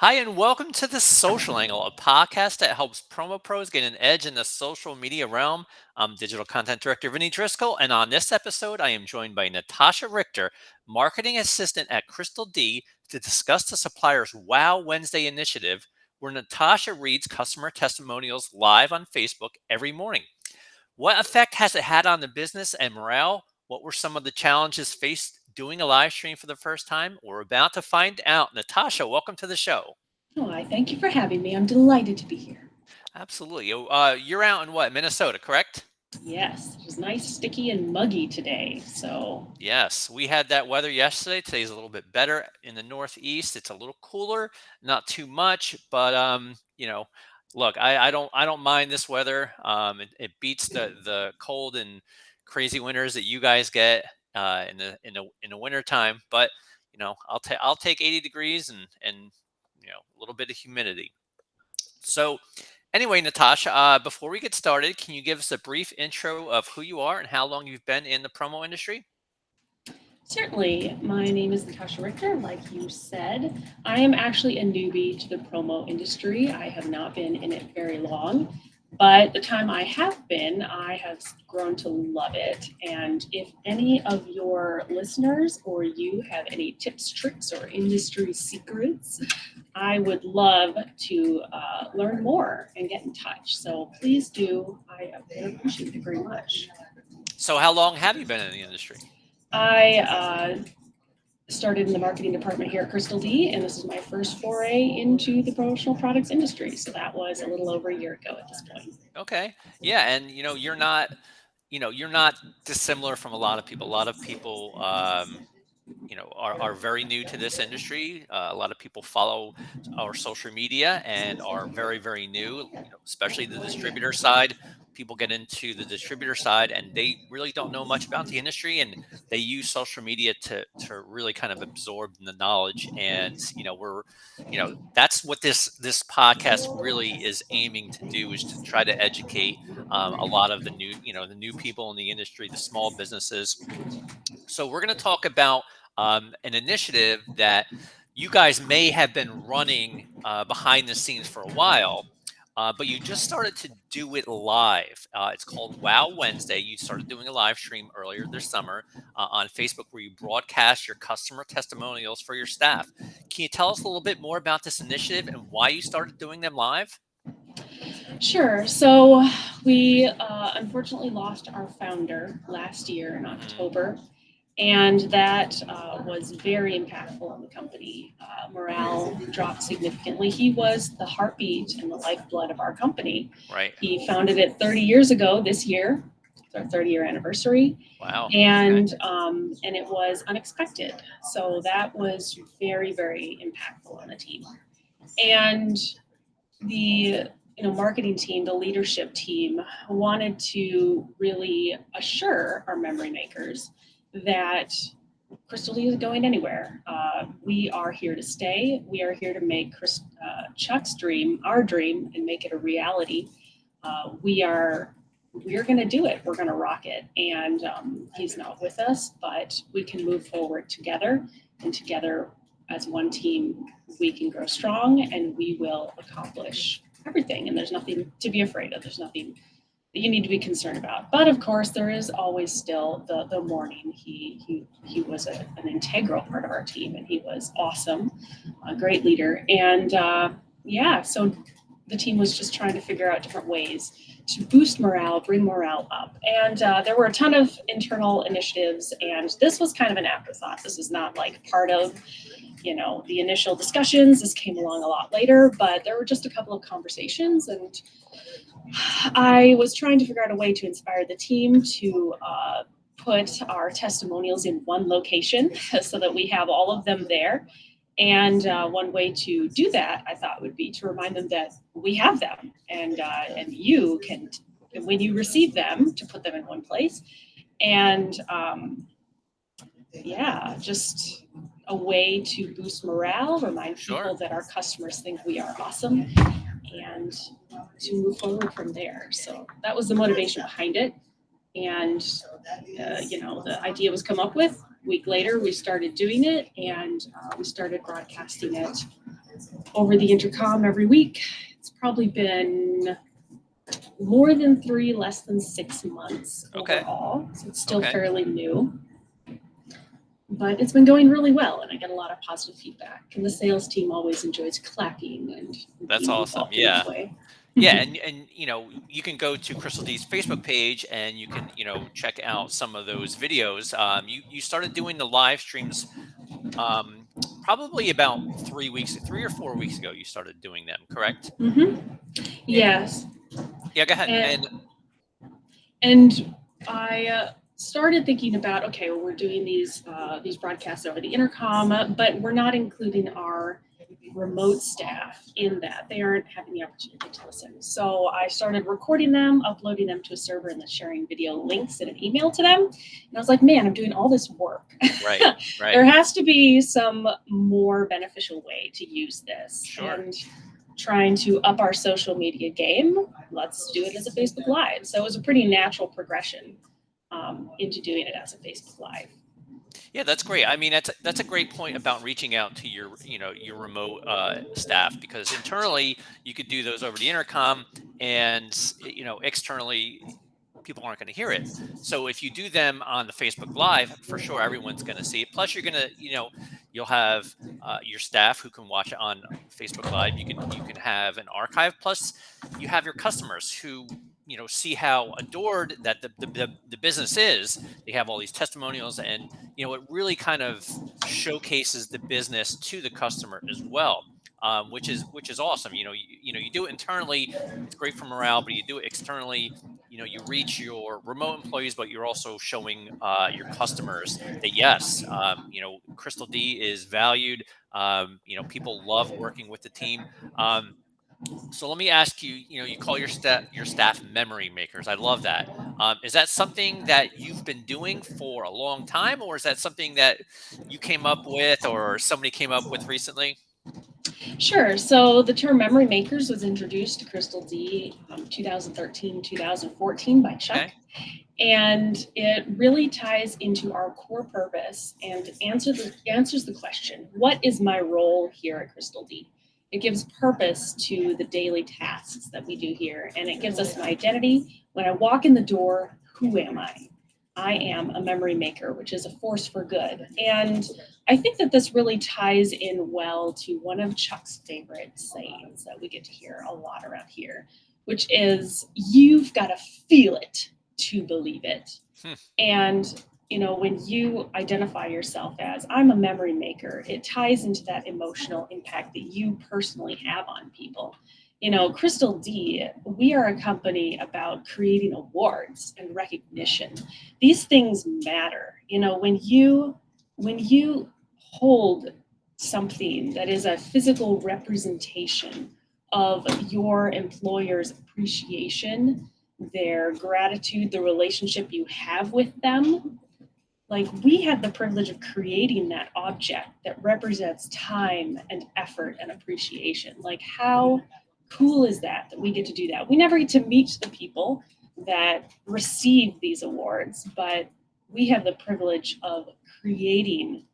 Hi, and welcome to the Social Angle, a podcast that helps promo pros get an edge in the social media realm. I'm digital content director Vinny Driscoll, and on this episode, I am joined by Natasha Richter, marketing assistant at Crystal D, to discuss the supplier's Wow Wednesday initiative, where Natasha reads customer testimonials live on Facebook every morning. What effect has it had on the business and morale? What were some of the challenges faced doing a live stream for the first time? We're about to find out. Natasha, welcome to the show. Oh, I thank you for having me. I'm delighted to be here. Absolutely. You're out in what, Minnesota, correct? Yes, it was nice, sticky, and muggy today. So, Yes, we had that weather yesterday. Today's a little bit better in the Northeast. It's a little cooler, not too much, but look, I don't mind this weather. It beats the cold and crazy winters that you guys get in the winter time. But I'll take 80 degrees and a little bit of humidity. So, anyway, Natasha, before we get started, can you give us a brief intro of who you are and how long you've been in the promo industry? certainly, my name is Natasha Richter. Like you said, I am actually a newbie to the promo industry. I have not been in it very long, but the time I have been, I have grown to love it. And if any of your listeners or you have any tips, tricks, or industry secrets, I would love to learn more and get in touch. So please do. I would appreciate it very much. So, how long have you been in the industry? I started in the marketing department here at Crystal D, and this is my first foray into the promotional products industry. So that was a little over a year ago at this point. Okay. Yeah, and you're not dissimilar from a lot of people. A lot of people are very new to this industry. A lot of people follow our social media and are very, very new, especially the distributor side. People get into the distributor side and they really don't know much about the industry, and they use social media to really kind of absorb the knowledge. And that's what this podcast really is aiming to do, is to try to educate a lot of the new people in the industry, the small businesses. So we're going to talk about an initiative that you guys may have been running behind the scenes for a while, but you just started to do it live. It's called Wow Wednesday. You started doing a live stream earlier this summer on Facebook, where you broadcast your customer testimonials for your staff. Can you tell us a little bit more about this initiative and why you started doing them live? Sure. So we unfortunately lost our founder last year in Mm, October, and that was very impactful on the company. Morale dropped significantly. He was the heartbeat and the lifeblood of our company. right. He founded it 30 years ago this year. It's our 30-year anniversary, Wow. Okay. and it was unexpected. So that was very, very impactful on the team. And the marketing team, the leadership team, wanted to really assure our memory makers that Crystal Lee isn't going anywhere. We are here to stay. We are here to make Chuck's dream our dream and make it a reality. We are going to do it. We're going to rock it. And he's not with us, but we can move forward together, and together as one team, we can grow strong and we will accomplish everything. And there's nothing to be afraid of. There's nothing that you need to be concerned about. But of course, there is always still the mourning. He was an integral part of our team, and he was awesome, a great leader. And yeah, so the team was just trying to figure out different ways to boost morale, bring morale up. And there were a ton of internal initiatives, and this was kind of an afterthought. This is not like part of the initial discussions. This came along a lot later, but there were just a couple of conversations, and I was trying to figure out a way to inspire the team to put our testimonials in one location so that we have all of them there. And one way to do that, I thought, would be to remind them that we have them, and you can, when you receive them, to put them in one place. And yeah, just a way to boost morale, remind Sure. people that our customers think we are awesome, and to move forward from there. So that was the motivation behind it. And, the idea was come up with. A week later, we started doing it, and we started broadcasting it over the intercom every week. It's probably been more than 3, less than 6 months Okay. overall. So it's still Okay. fairly new, but it's been going really well, and I get a lot of positive feedback. And the sales team always enjoys clapping and That's being awesome. involved in Yeah. that way. Yeah, and you can go to Crystal D's Facebook page and you can check out some of those videos. You started doing the live streams um, probably about 3 or 4 weeks ago. You started doing them, correct? Hmm. Yeah, Yes. yeah. Go ahead. And, And and I started thinking about, okay, well, we're doing these broadcasts over the intercom, but we're not including our remote staff in that. They aren't having the opportunity to listen. So I started recording them, uploading them to a server, and then sharing video links in an email to them. And I was like, man, I'm doing all this work. right, right, There has to be some more beneficial way to use this. sure. And trying to up our social media game, let's do it as a Facebook Live. So it was a pretty natural progression into doing it as a Facebook Live. Yeah, that's great. I mean, that's a great point about reaching out to your remote staff, because internally you could do those over the intercom, and externally people aren't going to hear it. So if you do them on the Facebook Live, for sure everyone's going to see it. Plus, you'll have your staff who can watch it on Facebook Live. You can have an archive. Plus, you have your customers who see how adored that the business is. They have all these testimonials, and it really kind of showcases the business to the customer as well, which is awesome. You do it internally, it's great for morale, but you do it externally. You reach your remote employees, but you're also showing your customers that yes, Crystal D is valued. People love working with the team. So let me ask you, you call your staff memory makers. I love that. Is that something that you've been doing for a long time, or is that something that you came up with or somebody came up with recently? Sure. So the term memory makers was introduced to Crystal D 2013, 2014 by Chuck. Okay. And it really ties into our core purpose and answers the question, what is my role here at Crystal D? It gives purpose to the daily tasks that we do here, and it gives us an identity. When I walk in the door, who am I? I am a memory maker, which is a force for good. And I think that this really ties in well to one of Chuck's favorite sayings that we get to hear a lot around here, which is, you've got to feel it to believe it. Hmm. And when you identify yourself as, I'm a memory maker, it ties into that emotional impact that you personally have on people. Crystal D, we are a company about creating awards and recognition. These things matter. When you hold something that is a physical representation of your employer's appreciation, their gratitude, the relationship you have with them. Like, we had the privilege of creating that object that represents time and effort and appreciation. Like, how cool is that we get to do that? We never get to meet the people that receive these awards, but we have the privilege of creating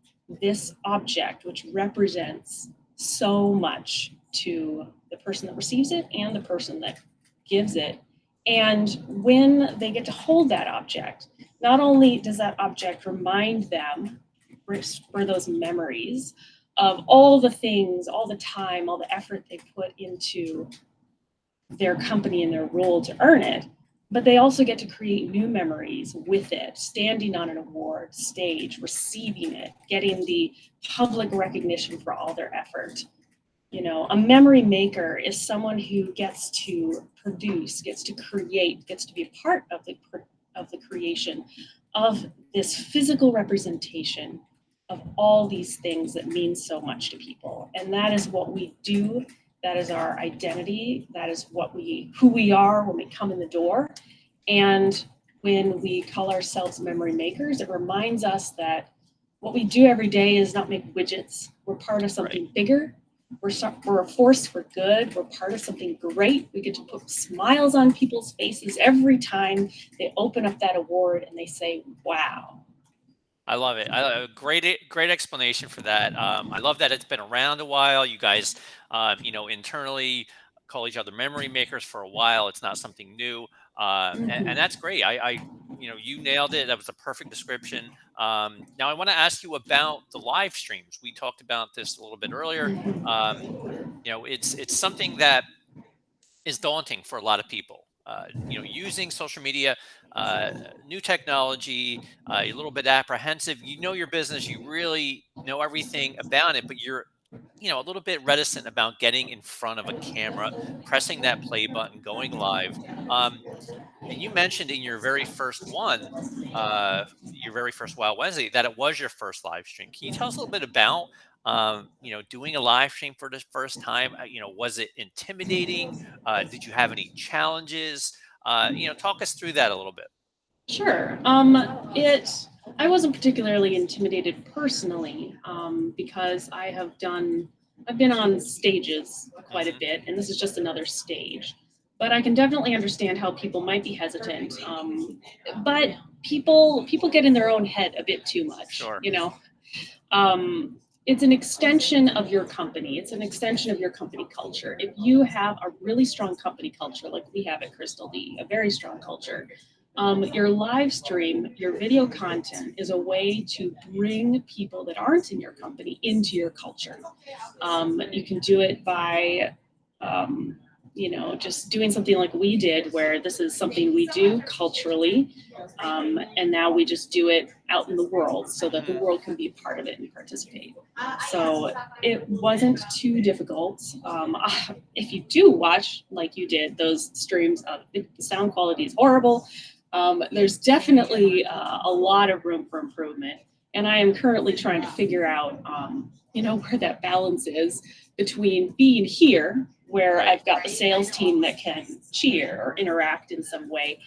this object, which represents so much to the person that receives it and the person that gives it. And when they get to hold that object, not only does that object remind them for those memories of all the things, all the time, all the effort they put into their company and their role to earn it, but they also get to create new memories with it, standing on an award stage, receiving it, getting the public recognition for all their effort. A memory maker is someone who gets to produce, gets to create, gets to be a part of the creation of this physical representation of all these things that mean so much to people. And that is what we do. That is our identity. That is who we are when we come in the door. And when we call ourselves memory makers, it reminds us that what we do every day is not make widgets. We're part of something bigger. We're a force for good. We're part of something great. We get to put smiles on people's faces every time they open up that award and they say, wow. I love it. Great explanation for that. I love that it's been around a while. You guys, internally call each other memory makers for a while. It's not something new, and Mhm. that's great. You nailed it. That was a perfect description. Now I want to ask you about the live streams. We talked about this a little bit earlier. Um, it's something that is daunting for a lot of people. Using social media, uh, new technology, you're a little bit apprehensive. You know your business, you really know everything about it, but you're, a little bit reticent about getting in front of a camera, pressing that play button, going live. Um, and you mentioned in your very first Wild Wednesday, that it was your first live stream. Can you tell us a little bit about, doing a live stream for the first time? Was it intimidating? Did you have any challenges? Talk us through that a little bit. Sure. It. I wasn't particularly intimidated personally, because I've been on stages quite a Hmm. bit, and this is just another stage. But I can definitely understand how people might be hesitant. But people get in their own head a bit too much, Sure. it's an extension of your company. It's an extension of your company culture. If you have a really strong company culture, like we have at Crystal D, a very strong culture, your live stream, your video content is a way to bring people that aren't in your company into your culture. You can do it by, um, just doing something like we did, where this is something we do culturally, and now we just do it out in the world so that the Hmm. world can be a part of it and participate. So it wasn't too difficult. If you do watch, like you did, those streams, the sound quality is horrible. There's definitely a lot of room for improvement. And I am currently trying to figure out, where that balance is between being here, where Right. I've got the sales team that can cheer or interact in some way,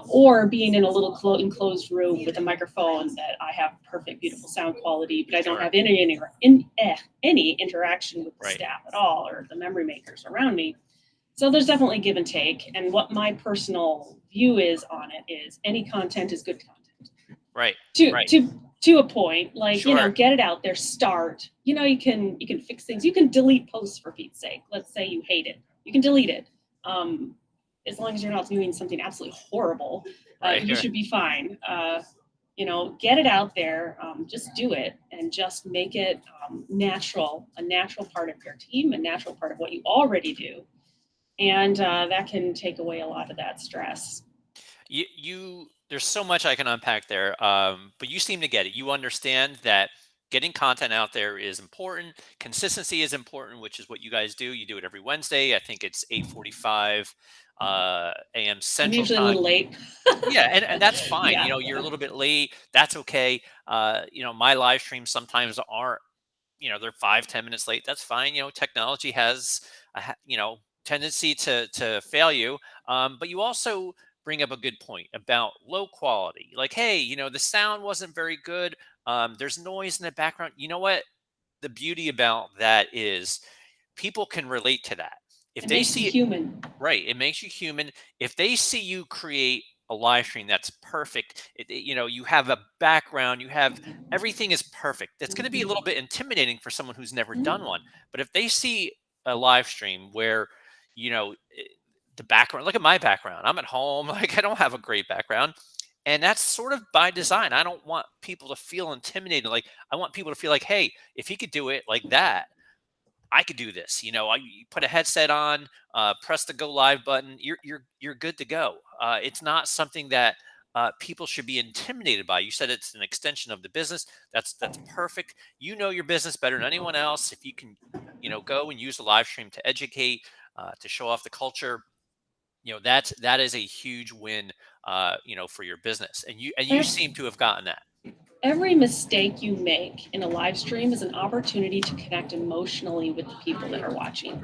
or being in a little enclosed room with a microphone that I have perfect, beautiful sound quality, but I don't Sure. have any interaction with the Right. staff at all or the memory makers around me. So there's definitely give and take. And what my personal view is on it is any content is good content Right. to Right. to to a point. Like, Sure. get it out there, start. You can fix things. You can delete posts, for Pete's sake. Let's say you hate it, you can delete it. um as long as you're not doing something absolutely horrible, Right. you should be fine. Get it out there. Just do it, and just make it a natural part of your team, a natural part of what you already do, and that can take away a lot of that stress. There's so much I can unpack there, but you seem to get it. You understand that getting content out there is important. Consistency is important, which is what you guys do. You do it every Wednesday. I think it's 8:45 a.m. I'm Central usually a Time. little late. Yeah, and that's fine. Yeah. You're a little bit late. That's okay. My live streams sometimes aren't, they're 5-10 minutes late. That's fine. Technology has tendency to fail you. But you also bring up a good point about low quality. Like, hey, the sound wasn't very good. There's noise in the background. You know what the beauty about that is? People can relate to that. If It they makes you see it, human. right, it makes you human. If they see you create a live stream that's perfect, you have a background, you have everything is perfect. It's going to be a little bit intimidating for someone who's never done one. But if they see a live stream where, you know, eh, the background, look at my background. I'm at home, like I don't have a great background. And that's sort of by design. I don't want people to feel intimidated. Like I want people to feel like, hey, if he could do it like that, I could do this. You put a headset on, press the go live button. You're good to go. It's not something that people should be intimidated by. You said it's an extension of the business. That's perfect. You know your business better than anyone else. If you can, go and use the live stream to educate, to show off the culture, that is a huge win. For your business, and you Ev- seem to have gotten that. Every mistake you make in a live stream is an opportunity to connect emotionally with the people that are watching.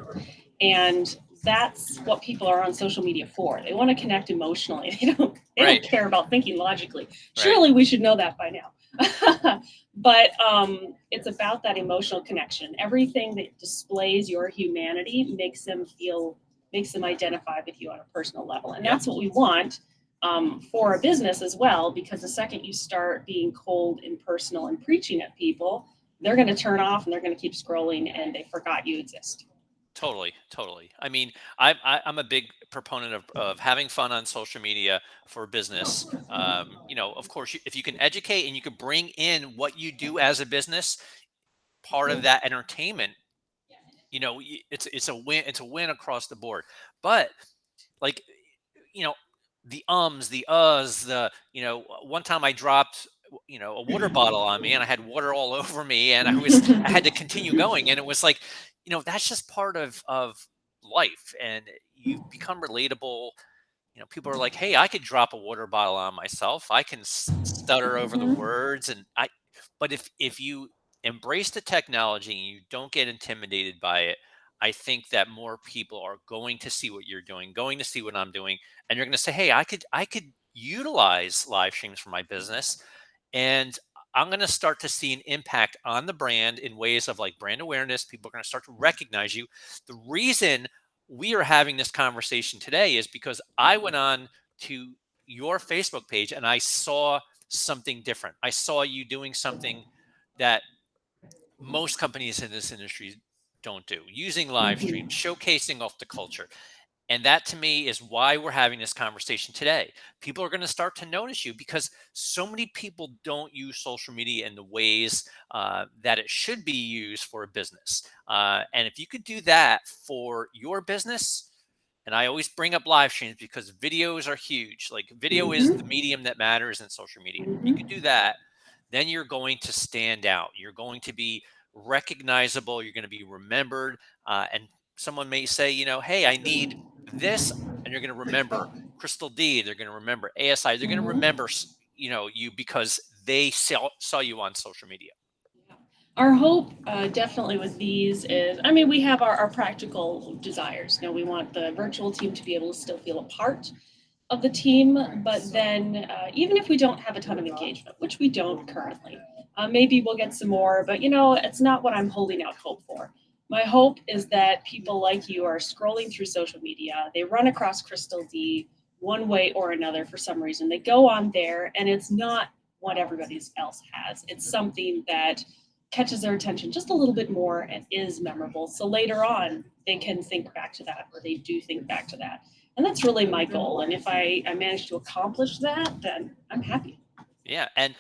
And that's what people are on social media for. They want to connect emotionally. They don't Right. care about thinking logically. Right. Surely we should know that by now. But it's about that emotional connection. Everything that displays your humanity makes them identify with you on a personal level. And Yep. that's what we want. for a business as well, because the second you start being cold and personal and preaching at people, they're going to turn off and they're going to keep scrolling and they forgot you exist. Totally, totally. I mean, I'm a big proponent of having fun on social media for business. Of course, if you can educate and you can bring in what you do as a business, part of that entertainment, it's a win. It's a win across the board. But like, you know, the ums, the uhs, one time I dropped, a water bottle on me and I had water all over me and I had to continue going. And it was like, that's just part of life. And you become relatable. People are like, "Hey, I could drop a water bottle on myself. I can stutter over the Mhm. words." But if you embrace the technology and you don't get intimidated by it, I think that more people are going to see what you're doing, going to see what I'm doing, and you're going to say, "Hey, I could utilize live streams for my business." And I'm going to start to see an impact on the brand in ways of like brand awareness. People are going to start to recognize you. The reason we are having this conversation today is because I went on to your Facebook page and I saw something different. I saw you doing something that most companies in this industry don't do, using live streams, Mhm. showcasing off the culture. And that to me is why we're having this conversation today. People are going to start to notice you because so many people don't use social media in the ways that it should be used for a business. And if you could do that for your business, and I always bring up live streams because videos are huge. Like video is the Mhm. medium that matters in social media. If you could Mhm. do that, then you're going to stand out. You're going to be recognizable. You're going to be remembered. And someone may say, hey, I need this, and you're going to remember Crystal D. They're going to remember ASI. They're going to Mhm. remember, you because they saw you on social media. Our hope, definitely with these is, I mean, we have our practical desires. We want the virtual team to be able to still feel a part of the team, but then even if we don't have a ton of engagement, which we don't currently, maybe we'll get some more, but it's not what I'm holding out hope for. My hope is that people like you are scrolling through social media, they run across Crystal D one way or another for some reason. They go on there and it's not what everybody else has. It's something that catches their attention just a little bit more and is memorable. So later on, they can think back to that, or they do think back to that. And that's really my goal. And if I manage to accomplish that, then I'm happy. Yeah. And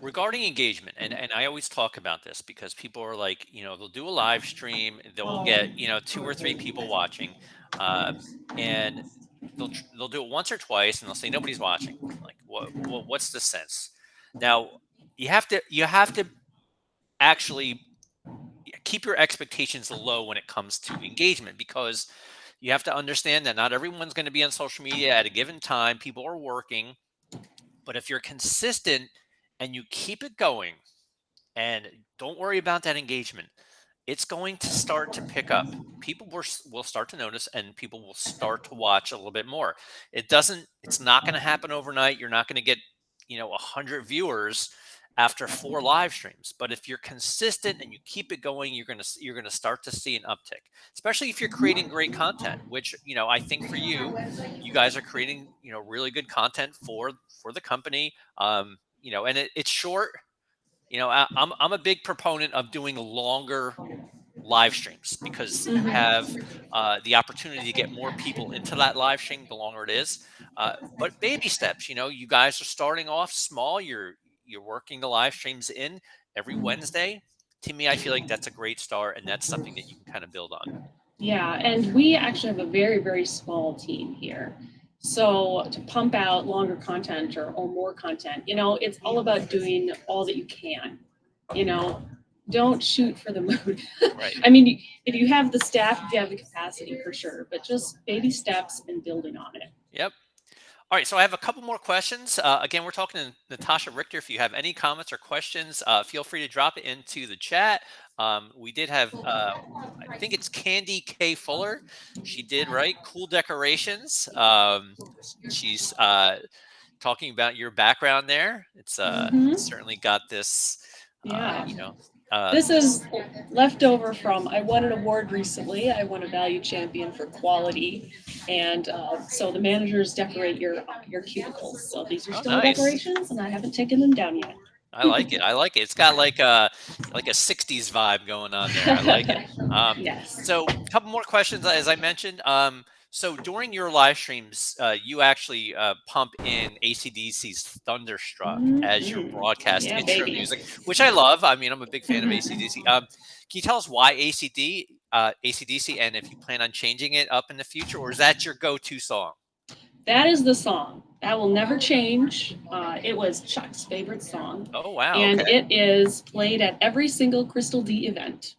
regarding engagement, and I always talk about this because people are like, they'll do a live stream, they'll get, two or three people watching, and they'll do it once or twice, and they'll say nobody's watching. Like, what's the sense? Now, you have to actually keep your expectations low when it comes to engagement because you have to understand that not everyone's going to be on social media at a given time. People are working, but if you're consistent and you keep it going and don't worry about that engagement, it's going to start to pick up. People will start to notice and people will start to watch a little bit more. It's not going to happen overnight. You're not going to get, 100 viewers after 4 live streams. But if you're consistent and you keep it going, you're going to start to see an uptick, especially if you're creating great content, which, I think for you, you guys are creating, really good content for the company. And it's short. I'm a big proponent of doing longer live streams because you have Mhm. the opportunity to get more people into that live stream the longer it is. But baby steps, you guys are starting off small. You're working the live streams in every Wednesday. To me, I feel like that's a great start, and that's something that you can kind of build on. Yeah, and we actually have a very, very small team here. So to pump out longer content or more content, it's all about doing all that you can. You know, don't shoot for the moon. Right. I mean, if you have the staff, if you have the capacity for sure, but just baby steps and building on it. Yep. All right, so I have a couple more questions. Again, we're talking to Natasha Richter. If you have any comments or questions, feel free to drop it into the chat. We did have, I think it's Candy K Fuller. She did, right? Cool decorations. She's talking about your background there. It's Hmm. certainly got this, Yeah. you know. This is leftover from, I won an award recently. I won a value champion for quality. And so the managers decorate your cubicles. So these are Oh, still the nice. decorations, and I haven't taken them down yet. I like it. I like it. It's got like a '60s vibe going on there. I like it. Yes. So a couple more questions, as I mentioned. So during your live streams, you actually pump in ACDC's "Thunderstruck" as your broadcast Yeah, intro baby. music, which I love. I mean, I'm a big fan of ACDC. Can you tell us why ACDC, and if you plan on changing it up in the future, or is that your go-to song? That is the song. That will never change. It was Chuck's favorite song, Oh wow, and okay. it is played at every single Crystal D event.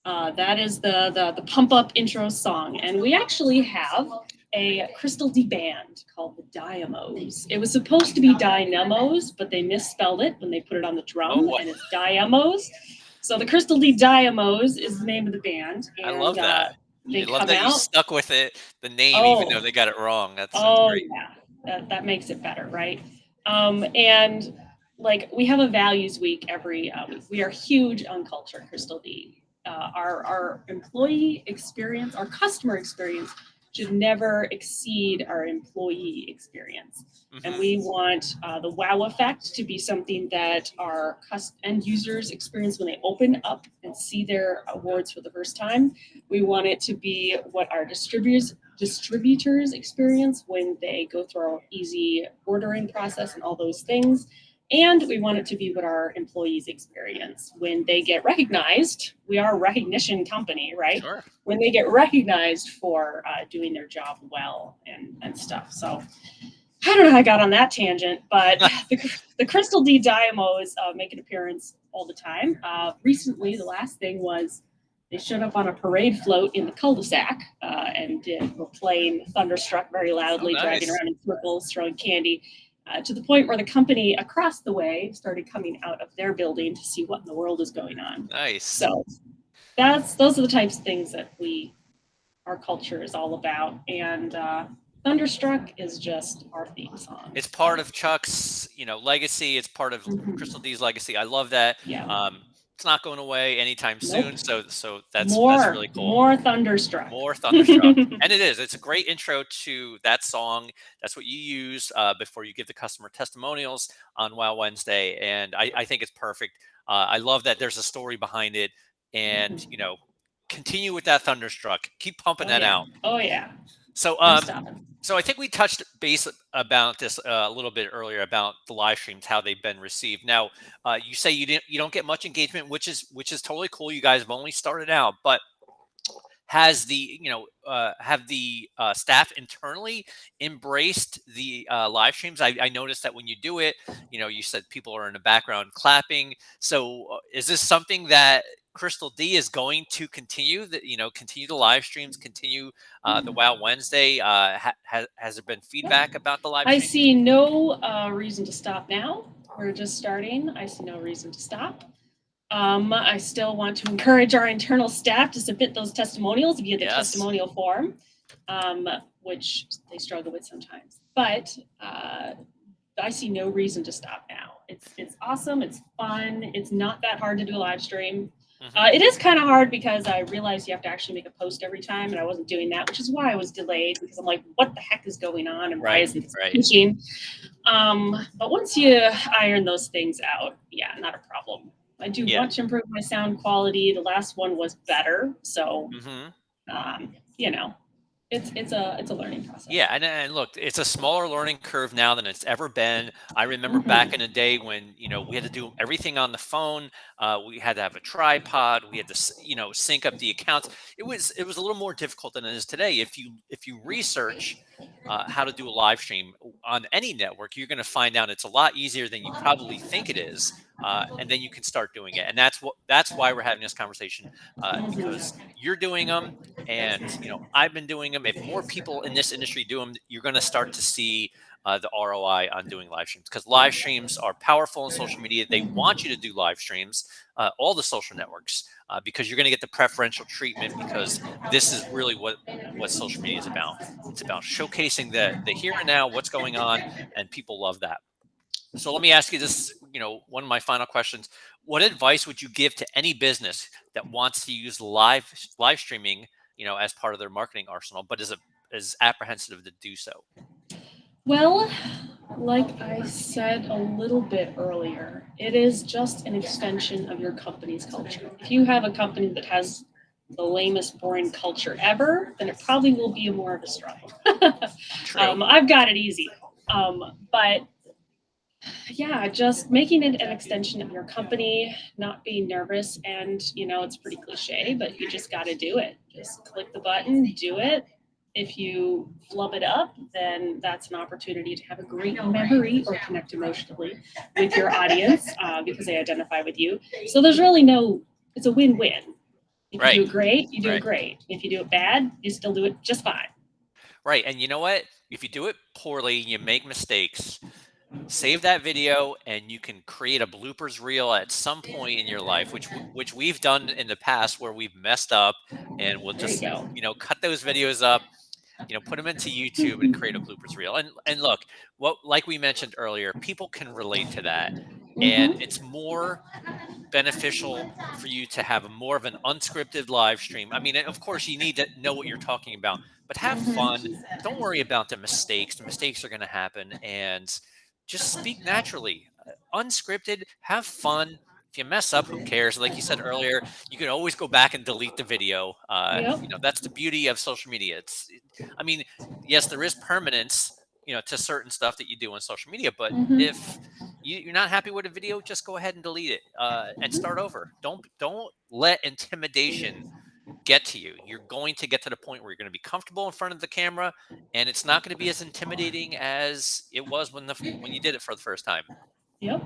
That is the pump up intro song, and we actually have a Crystal D band called the Dynamos. It was supposed to be Dynamos, but they misspelled it when they put it on the Oh, drum, and it's Dynamos. So the Crystal D Dynamos is the name of the band, I and love that. they I love come that you out. stuck with it, the name, even though Oh, they got it wrong. That's oh great. yeah, that makes it better, right? And like we have a values week every week. We are huge on culture, Crystal D. Our employee experience, our customer experience should never exceed our employee experience. And Hmm. we want the wow effect to be something that our end users experience when they open up and see their awards for the first time. We want it to be what our distributors experience when they go through our easy ordering process and all those things. And we want it to be what our employees experience when they get recognized. We are a recognition company, right? Sure. When they get recognized for doing their job well and stuff. So I don't know how I got on that tangent, but the Crystal D Dynamos make an appearance all the time. Recently, the last thing was they showed up on a parade float in the cul-de-sac were playing Thunderstruck very Oh, loudly, driving nice. around in circles, throwing candy, to the point where the company across the way started coming out of their building to see what in the world is going on. Nice. So those are the types of things that our culture is all about, and Thunderstruck is just our theme song. It's So part of Chuck's, legacy. It's part of Crystal mhm. D's legacy. I love that. Yeah, Um, it's not going away anytime nope. soon. So that's More, really cool. more Thunderstruck. More Thunderstruck. And it is. It's a great intro to that song. That's what you use before you give the customer testimonials on Wow Wednesday. And I think it's perfect. I love that there's a story behind it. And, continue with that Thunderstruck. Keep pumping Oh that yeah. out. Oh yeah. So, No um, stopping. so I think we touched base about this a little bit earlier about the live streams, how they've been received. Now, you say you don't get much engagement, which is totally cool. You guys have only started out, but have the staff internally embraced the live streams? I noticed that when you do it, you said people are in the background clapping. So is this something that Crystal D is going to continue? That continue the live streams, continue the Wow Wednesday. Has there been feedback about the live I streams? see no reason to stop now. We're just starting. I see no reason to stop. I still want to encourage our internal staff to submit those testimonials via the Yes. testimonial form, um, which they struggle with sometimes. But I see no reason to stop now. It's awesome. It's fun. It's not that hard to do a live stream. Hmm. It is kind of hard because I realized you have to actually make a post every time, and I wasn't doing that, which is why I was delayed because I'm like, what the heck is going on, and why Right. isn't this Right. pinching? But once you iron those things out, yeah, not a problem. I do Yeah. want to improve my sound quality. The last one was better, so Hmm. um, you know, it's a learning process. Yeah, and look, it's a smaller learning curve now than it's ever been. I remember back in Mhm. the day when we had to do everything on the phone. We had to have a tripod. We had to sync up the accounts. It was a little more difficult than it is today. If you research how to do a live stream on any network, you're going to find out it's a lot easier than you probably think it is. And then you can start doing it. And that's why we're having this conversation, because Mhm. you're doing them, and I've been doing them. If more people in this industry do them, you're going to start to see the ROI on doing live streams, because live streams are powerful in social media. They want you to do live streams, all the social networks, because you're going to get the preferential treatment, because this is really what social media is about. It's about showcasing the here and now, what's going on, and people love that. So let me ask you this one of my final questions. What advice would you give to any business that wants to use live streaming, as part of their marketing arsenal, but is apprehensive to do so? Well, like I said a little bit earlier, it is just an extension of your company's culture. If you have a company that has the lamest, boring culture ever, then it probably will be more of a struggle. True. I've got it easy. But yeah, just making it an extension of your company, not being nervous. And, it's pretty cliche, but you just got to do it. Just click the button, do it. If you flub it up, then that's an opportunity to have a great memory or connect emotionally with your audience because they identify with you. So there's really it's a win win. If you Right. do it great, you do it Right. great. If you do it bad, you still do it just fine. Right. And you know what? If you do it poorly, you make mistakes, save that video and you can create a bloopers reel at some point in your life, which we've done in the past where we've messed up, and we'll There you just, go. cut those videos up, put them into YouTube and create a bloopers reel. And look, what like we mentioned earlier, people can relate to that. And Mm-hmm. it's more beneficial for you to have more of an unscripted live stream. I mean, of course, you need to know what you're talking about, but have fun. Mm-hmm. Don't worry about the mistakes. The mistakes are going to happen, and just speak naturally. Unscripted, have fun. If you mess up, who cares? Like you said earlier, you can always go back and delete the video. Yep. That's the beauty of social media. I mean, yes, there is permanence, to certain stuff that you do on social media, but Mm-hmm. if you're not happy with a video, just go ahead and delete it, and start over. Don't let intimidation get to you. You're going to get to the point where you're going to be comfortable in front of the camera, and it's not going to be as intimidating as it was when you did it for the first time. Yep.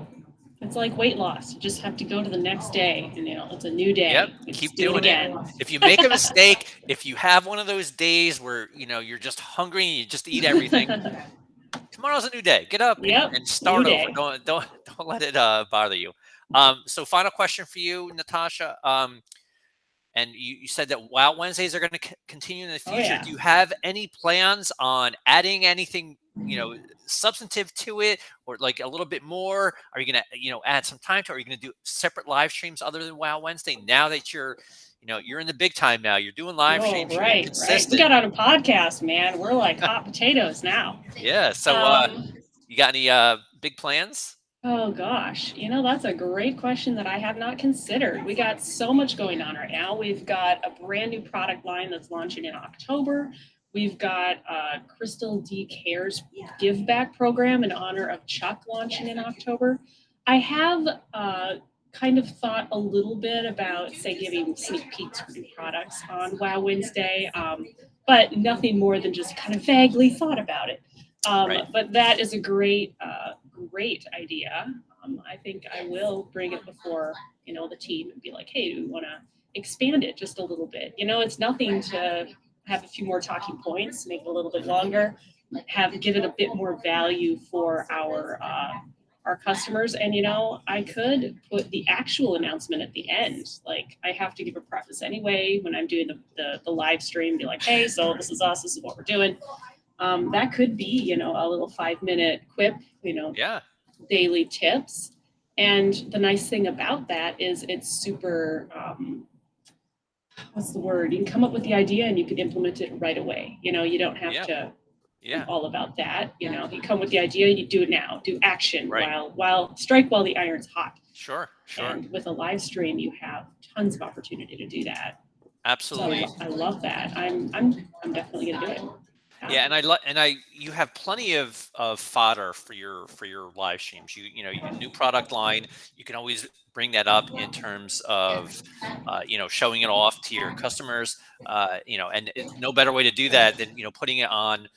It's like weight loss. You just have to go to the next day and it's a new Yep, day. We just keep do it doing it. again. If you make a mistake, if you have one of those days where you're just hungry and you just eat everything, tomorrow's a new day. Get up and, Yep. New start over. day. Don't let it bother you. So final question for you, Natasha. And you said that Wow Wednesdays are going to continue in the Oh future. yeah. Do you have any plans on adding anything, substantive to it, or like a little bit more? Are you going to, add some time to it? Are you going to do separate live streams other than Wow Wednesday now that you're in the big time now? You're doing live Oh, streams, you're right, right. We consistent. got on a podcast, man. We're like hot potatoes now. Yeah. So, Um, you got any big plans? Oh gosh, that's a great question that I have not considered. We got so much going on right now. We've got a brand new product line that's launching in October. We've got Crystal D Cares Give Back program in honor of Chuck launching in October. I have kind of thought a little bit about, say, giving sneak peeks for new products on Wow Wednesday, but nothing more than just kind of vaguely thought about it. Right. But that is a great idea. I think I will bring it before the team and be like, hey, do we want to expand it just a little bit? It's nothing to have a few more talking points, make it a little bit longer, give it a bit more value for our customers. And I could put the actual announcement at the end. Like I have to give a preface anyway when I'm doing the live stream. Be like, hey, so this is us. This is what we're doing. That could be, a little 5-minute quip, Yeah. daily tips. And the nice thing about that is it's super, what's the word? You can come up with the idea and you can implement it right away. You don't have Yeah. to think Yeah. all about that. You come with the idea, you do it now, do action Right. while strike while the iron's hot. Sure. Sure. And with a live stream, you have tons of opportunity to do that. So Absolutely. I love that. I'm definitely gonna do it. Yeah. Yeah, and you have plenty of fodder for your live streams. Your new product line. You can always bring that up in terms of, showing it off to your customers. And no better way to do that than putting it on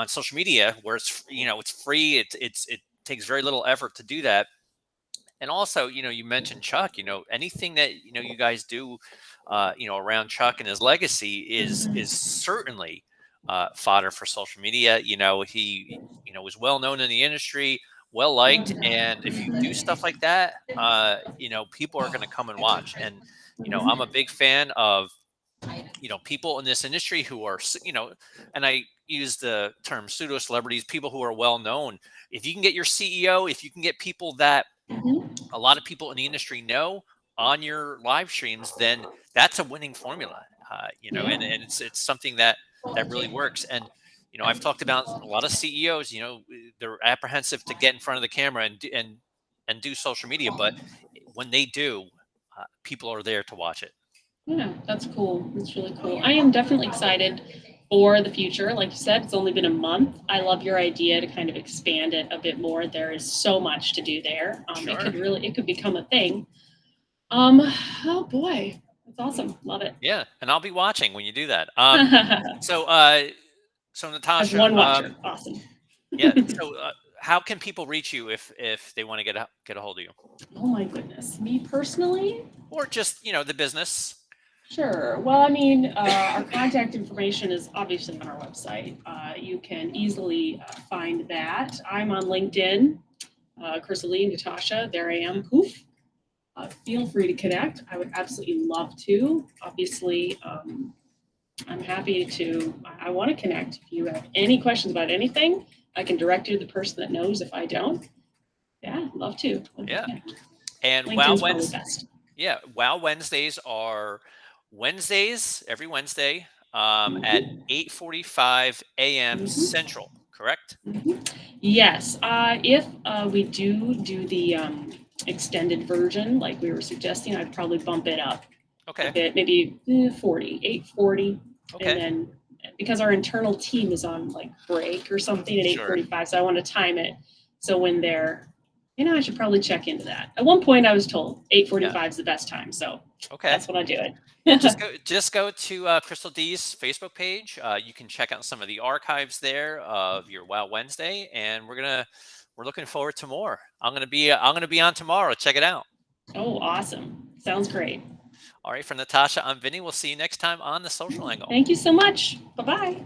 social media where it's free. It takes very little effort to do that. And also, you mentioned Chuck. Anything that you guys do, around Chuck and his legacy is Mhm. certainly fodder for social media. He was well known in the industry, well liked, and if you do stuff like that, people are going to come and watch. And I'm a big fan of people in this industry who are and I use the term pseudo celebrities, people who are well known. If you can get your CEO, if you can get people that Mhm. a lot of people in the industry know on your live streams, then that's a winning formula. Yeah. And it's something that really works. And I've talked about a lot of CEOs. They're apprehensive to get in front of the camera and do social media, but when they do, people are there to watch it. Yeah, that's cool. That's really cool. I am definitely excited for the future. Like you said, it's only been a month. I love your idea to kind of expand it a bit more. There is so much to do there. Sure. It could become a thing. Um, oh boy, that's awesome. Love it. Yeah, and I'll be watching when you do that. So, so As Natasha, one watcher, awesome. yeah. So, how can people reach you if they want to get a hold of you, Oh my goodness. Me personally, or just the business? sure. Well, I mean, our contact information is obviously on our website. You can easily find that. I'm on LinkedIn, Chrysalie and Natasha. There I Mhm. am. Poof. Feel free to connect. I would absolutely love to. Obviously, I'm happy to. I want to connect. If you have any questions about anything, I can direct you to the person that knows. If I don't, yeah, love to. Love to Yeah. connect. And LinkedIn's probably best. Wow Wednesdays are Wednesdays every Wednesday at Mhm. 8:45 a.m. Mhm. Central. Correct? Mhm. Yes, if we do the extended version, like we were suggesting, I'd probably bump it up a Okay. bit, maybe 40, 8:40, and Okay. then because our internal team is on like break or something at Sure. 8:45, so I want to time it so when they're, I should probably check into that. At one point, I was told Yeah. 8:45 is the best time, so Okay. that's when I do Yeah, it. just go to Crystal D's Facebook page. You can check out some of the archives there of your Wow Wednesday, and we're looking forward to more. I'm gonna be on tomorrow. Check it out. Oh, awesome! Sounds great. All right, from Natasha, I'm Vinny. We'll see you next time on the Social Angle. Thank you so much. Bye bye.